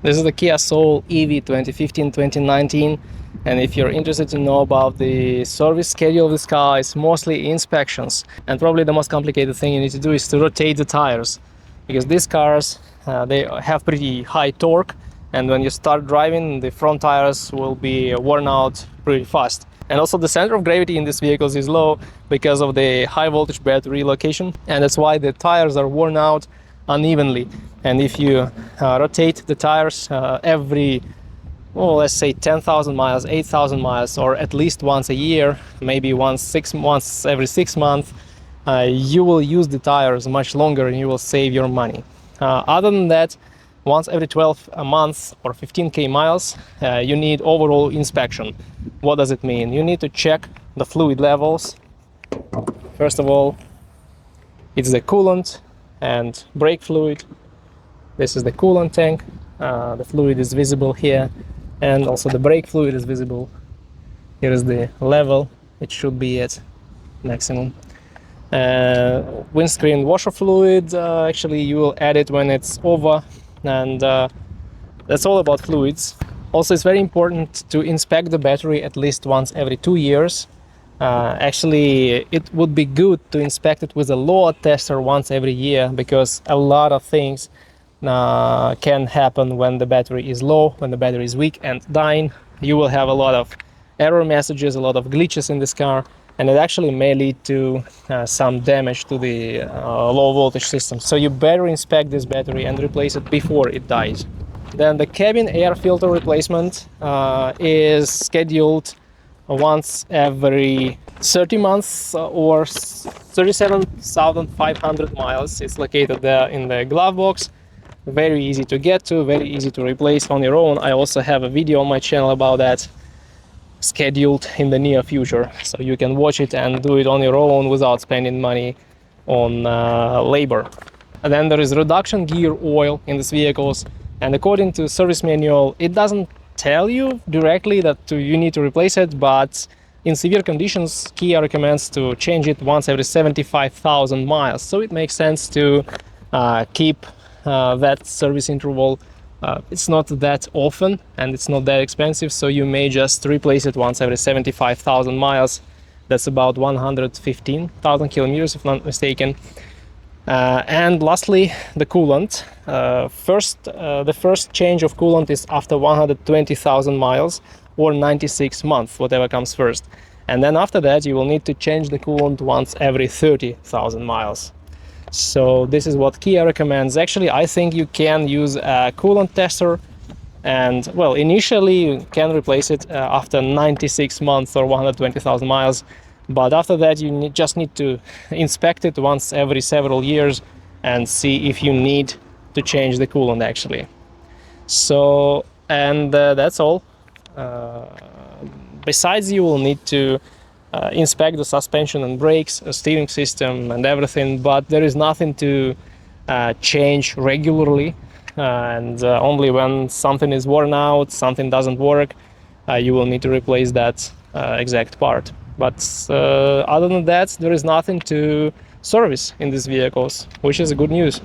This is the Kia Soul EV 2015-2019, and if you're interested to know about the service schedule of this car, it's mostly inspections. And probably the most complicated thing you need to do is to rotate the tires, because these cars they have pretty high torque, and when you start driving, the front tires will be worn out pretty fast. And also the center of gravity in these vehicles is low because of the high voltage battery location, and that's why the tires are worn out unevenly. And if you rotate the tires every, well, let's say 10,000 miles, 8,000 miles, or at least once a year, maybe once every 6 months, you will use the tires much longer and you will save your money. Other than that, once every 12 months or 15k miles, you need overall inspection. What does it mean? You need to check the fluid levels. First of all, it's the coolant and brake fluid. This is the coolant tank. The fluid is visible here, and also the brake fluid is visible. Here is the level. It should be at maximum. Windscreen washer fluid, actually you will add it when it's over, and that's all about fluids. Also, it's very important to inspect the battery at least once every 2 years. Actually, it would be good to inspect it with a load tester once every year, because a lot of things can happen when the battery is low, when the battery is weak and dying. You will have a lot of error messages, a lot of glitches in this car, and it actually may lead to some damage to the low voltage system. So you better inspect this battery and replace it before it dies. Then the cabin air filter replacement is scheduled once every 30 months or 37,500 miles. It's located there in the glove box. Very easy to get to, very easy to replace on your own. I also have a video on my channel about that, scheduled in the near future, so you can watch it and do it on your own without spending money on labor. And then there is reduction gear oil in these vehicles, and according to service manual, it doesn't tell you directly that you need to replace it, but in severe conditions, Kia recommends to change it once every 75,000 miles. So it makes sense to keep that service interval. It's not that often and it's not that expensive, so you may just replace it once every 75,000 miles. That's about 115,000 kilometers if not mistaken. And lastly, the coolant. The first change of coolant is after 120,000 miles or 96 months, whatever comes first. And then after that, you will need to change the coolant once every 30,000 miles. So this is what Kia recommends. Actually, I think you can use a coolant tester, and well, initially you can replace it after 96 months or 120,000 miles. But after that, you just need to inspect it once every several years and see if you need to change the coolant actually. So, and that's all. Besides, you will need to inspect the suspension and brakes, steering system and everything, but there is nothing to change regularly, and only when something is worn out, something doesn't work, you will need to replace that exact part. But other than that, there is nothing to service in these vehicles, which is good news.